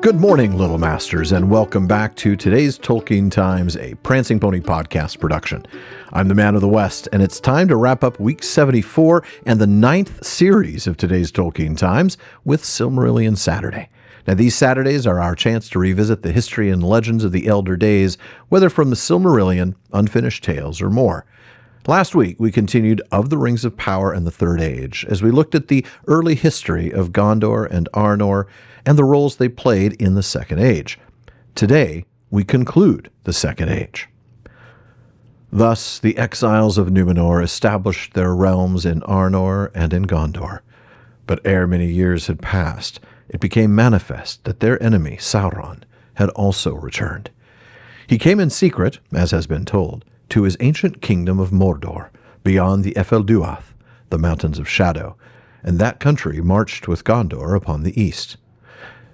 Good morning, Little Masters, and welcome back to today's Tolkien Times, a Prancing Pony podcast production. I'm the Man of the West, and it's time to wrap up week 74 and the 9th series of today's Tolkien Times with Silmarillion Saturday. Now, these Saturdays are our chance to revisit the history and legends of the Elder Days, whether from the Silmarillion, Unfinished Tales, or more. Last week, we continued Of the Rings of Power and the Third Age, as we looked at the early history of Gondor and Arnor and the roles they played in the Second Age. Today, we conclude the Second Age. Thus, the exiles of Numenor established their realms in Arnor and in Gondor. But ere many years had passed, it became manifest that their enemy, Sauron, had also returned. He came in secret, as has been told, to his ancient kingdom of Mordor, beyond the Efelduath, the Mountains of Shadow, and that country marched with Gondor upon the east.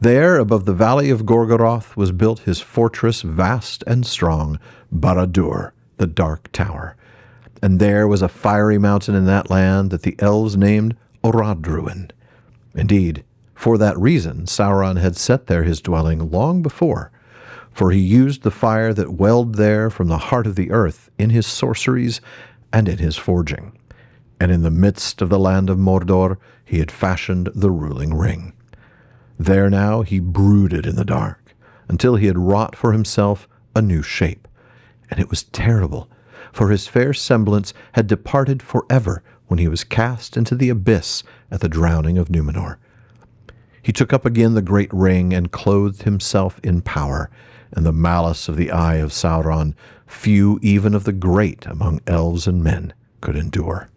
There, above the valley of Gorgoroth, was built his fortress vast and strong, Barad-dûr, the Dark Tower. And there was a fiery mountain in that land that the elves named Orodruin. Indeed, for that reason Sauron had set there his dwelling long before, for he used the fire that welled there from the heart of the earth in his sorceries and in his forging. And in the midst of the land of Mordor he had fashioned the ruling ring. There now he brooded in the dark, until he had wrought for himself a new shape. And it was terrible, for his fair semblance had departed forever when he was cast into the abyss at the drowning of Numenor. He took up again the great ring and clothed himself in power, and the malice of the eye of Sauron few even of the great among elves and men could endure.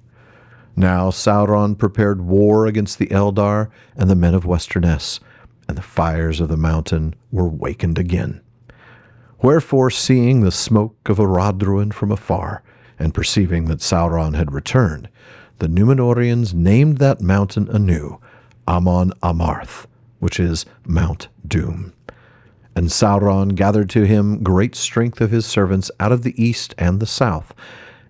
Now Sauron prepared war against the Eldar and the men of Westernesse, and the fires of the mountain were wakened again. Wherefore, seeing the smoke of Orodruin from afar, and perceiving that Sauron had returned, the Númenóreans named that mountain anew Amon Amarth, which is Mount Doom. And Sauron gathered to him great strength of his servants out of the east and the south,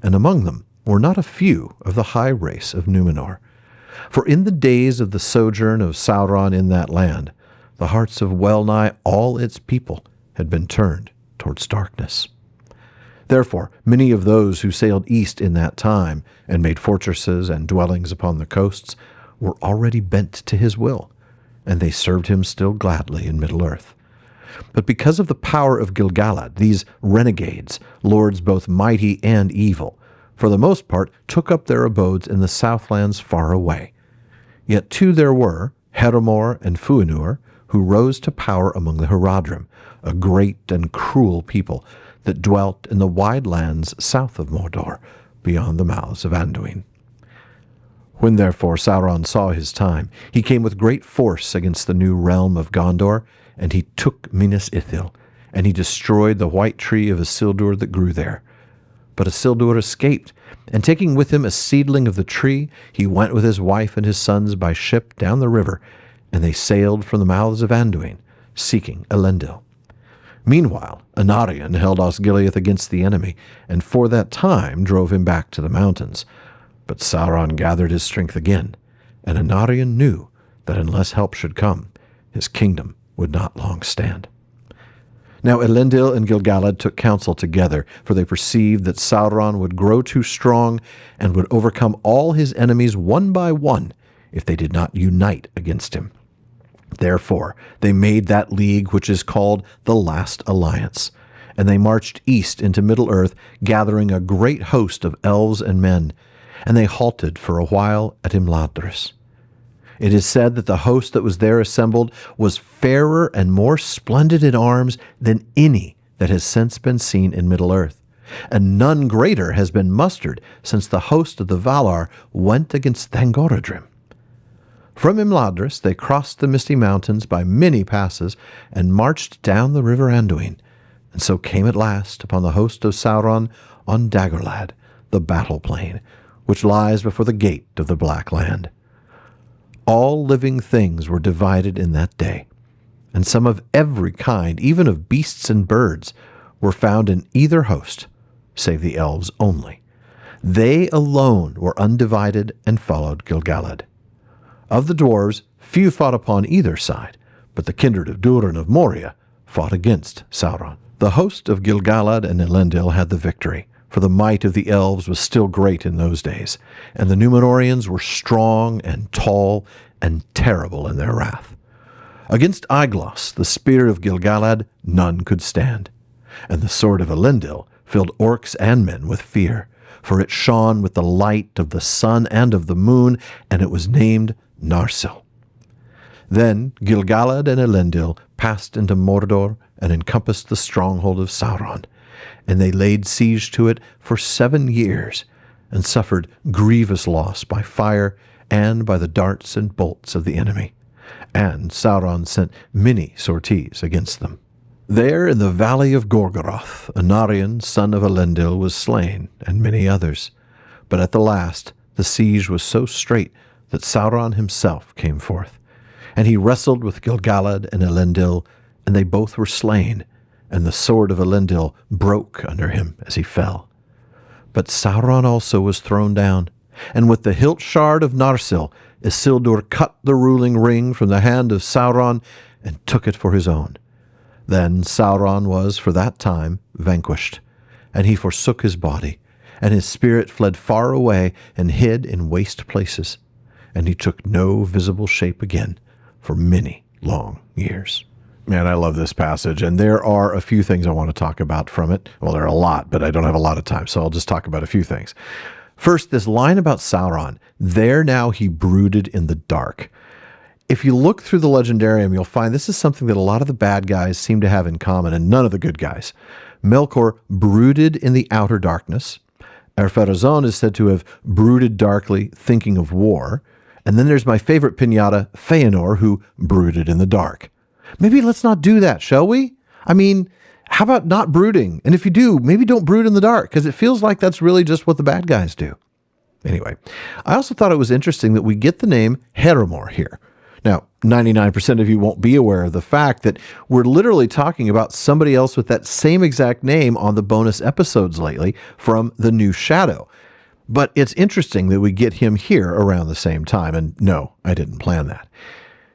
and among them were not a few of the high race of Númenor. For in the days of the sojourn of Sauron in that land, the hearts of well-nigh all its people had been turned towards darkness. Therefore, many of those who sailed east in that time and made fortresses and dwellings upon the coasts were already bent to his will, and they served him still gladly in Middle-earth. But because of the power of Gil-galad, these renegades, lords both mighty and evil, for the most part took up their abodes in the southlands far away. Yet two there were, Heramor and Fuinur, who rose to power among the Haradrim, a great and cruel people that dwelt in the wide lands south of Mordor, beyond the mouths of Anduin. When therefore Sauron saw his time, he came with great force against the new realm of Gondor, and he took Minas Ithil, and he destroyed the white tree of Isildur that grew there. But Isildur escaped, and taking with him a seedling of the tree, he went with his wife and his sons by ship down the river, and they sailed from the mouths of Anduin, seeking Elendil. Meanwhile, Anarion held Osgiliath against the enemy, and for that time drove him back to the mountains. But Sauron gathered his strength again, and Anarion knew that unless help should come, his kingdom would not long stand. Now Elendil and Gil-galad took counsel together, for they perceived that Sauron would grow too strong and would overcome all his enemies one by one if they did not unite against him. Therefore they made that league which is called the Last Alliance, and they marched east into Middle-earth, gathering a great host of elves and men, and they halted for a while at Imladris. It is said that the host that was there assembled was fairer and more splendid in arms than any that has since been seen in Middle-earth, and none greater has been mustered since the host of the Valar went against Thangorodrim. From Imladris they crossed the misty mountains by many passes and marched down the river Anduin, and so came at last upon the host of Sauron on Dagorlad, the battle plain, which lies before the gate of the Black Land. All living things were divided in that day, and some of every kind, even of beasts and birds, were found in either host, save the elves only. They alone were undivided and followed Gil-galad. Of the dwarves, few fought upon either side, but the kindred of Durin of Moria fought against Sauron. The host of Gil-galad and Elendil had the victory, for the might of the elves was still great in those days, and the Númenóreans were strong and tall and terrible in their wrath. Against Aeglos, the spear of Gil-galad, none could stand, and the sword of Elendil filled orcs and men with fear, for it shone with the light of the sun and of the moon, and it was named Narsil. Then Gil-galad and Elendil passed into Mordor and encompassed the stronghold of Sauron, and they laid siege to it for 7 years, and suffered grievous loss by fire and by the darts and bolts of the enemy. And Sauron sent many sorties against them. There in the valley of Gorgoroth, Anarion, son of Elendil, was slain, and many others. But at the last the siege was so strait that Sauron himself came forth. And he wrestled with Gil-galad and Elendil, and they both were slain, and the sword of Elendil broke under him as he fell. But Sauron also was thrown down, and with the hilt shard of Narsil, Isildur cut the ruling ring from the hand of Sauron and took it for his own. Then Sauron was, for that time, vanquished, and he forsook his body, and his spirit fled far away and hid in waste places, and he took no visible shape again for many long years. Man, I love this passage, and there are a few things I want to talk about from it. Well, there are a lot, but I don't have a lot of time, so I'll just talk about a few things. First, this line about Sauron, there now he brooded in the dark. If you look through the Legendarium, you'll find this is something that a lot of the bad guys seem to have in common, and none of the good guys. Melkor brooded in the outer darkness. Ar-Pharazôn is said to have brooded darkly, thinking of war. And then there's my favorite piñata, Feanor, who brooded in the dark. Maybe let's not do that, shall we? I mean, how about not brooding? And if you do, maybe don't brood in the dark, because it feels like that's really just what the bad guys do. Anyway, I also thought it was interesting that we get the name Heramor here. Now, 99% of you won't be aware of the fact that we're literally talking about somebody else with that same exact name on the bonus episodes lately from The New Shadow. But it's interesting that we get him here around the same time, and no, I didn't plan that.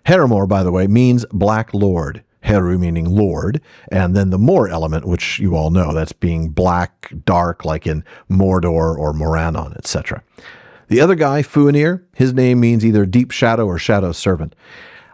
Heramor, by the way, means Black Lord. Heru meaning Lord, and then the Mor element, which you all know, that's being black, dark, like in Mordor or Morannon, etc. The other guy, Fuanir, his name means either Deep Shadow or Shadow Servant.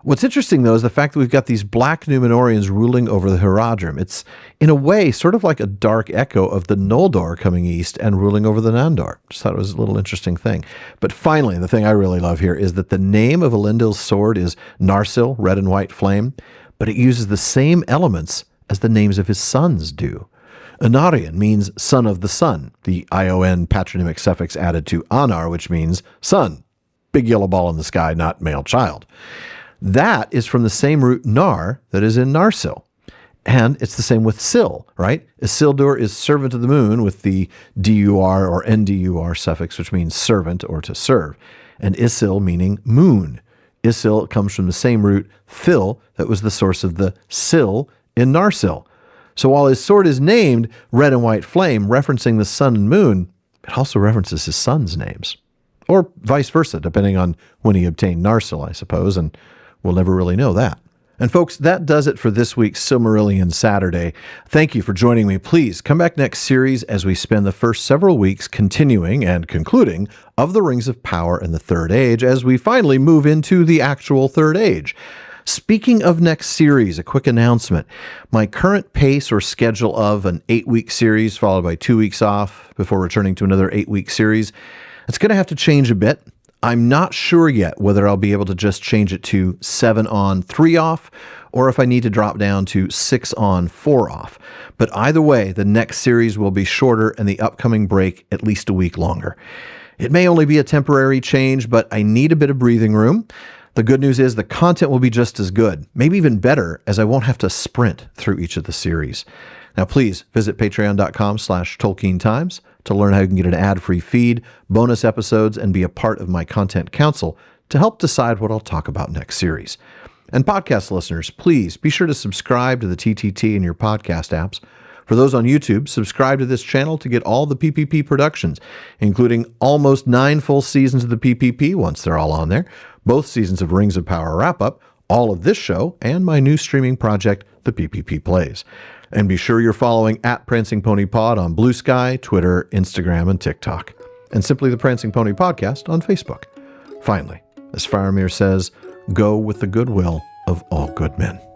What's interesting, though, is the fact that we've got these black Númenóreans ruling over the Haradrim. It's, in a way, sort of like a dark echo of the Noldor coming east and ruling over the Nandor. Just thought it was a little interesting thing. But finally, the thing I really love here is that the name of Elendil's sword is Narsil, red and white flame, but it uses the same elements as the names of his sons do. Anarion means son of the sun, the ION patronymic suffix added to Anar, which means sun. Big yellow ball in the sky, not male child. That is from the same root Nar that is in Narsil. And it's the same with Sil, right? Isildur is servant of the moon with the dur or ndur suffix, which means servant or to serve. And Isil meaning moon. Isil comes from the same root Thil that was the source of the Sil in Narsil. So while his sword is named Red and White Flame, referencing the sun and moon, it also references his sons' names. Or vice versa, depending on when he obtained Narsil, I suppose, and we'll never really know that. And folks, that does it for this week's Silmarillion Saturday. Thank you for joining me. Please come back next series as we spend the first several weeks continuing and concluding of the Rings of Power in the Third Age as we finally move into the actual Third Age. Speaking of next series, a quick announcement. My current pace or schedule of an 8-week series followed by 2 weeks off before returning to another 8-week series, it's going to have to change a bit. I'm not sure yet whether I'll be able to just change it to 7 on, 3 off, or if I need to drop down to 6 on, 4 off. But either way, the next series will be shorter and the upcoming break at least a week longer. It may only be a temporary change, but I need a bit of breathing room. The good news is the content will be just as good, maybe even better, as I won't have to sprint through each of the series. Now, please visit patreon.com/TolkienTimes to learn how you can get an ad-free feed, bonus episodes, and be a part of my content council to help decide what I'll talk about next series. And podcast listeners, please be sure to subscribe to the TTT in your podcast apps. For those on YouTube, subscribe to this channel to get all the PPP productions, including almost 9 full seasons of the PPP once they're all on there, both seasons of Rings of Power Wrap-Up, all of this show and my new streaming project, The PPP Plays. And be sure you're following at Prancing Pony Pod on Blue Sky, Twitter, Instagram, and TikTok. And simply the Prancing Pony Podcast on Facebook. Finally, as Faramir says, go with the goodwill of all good men.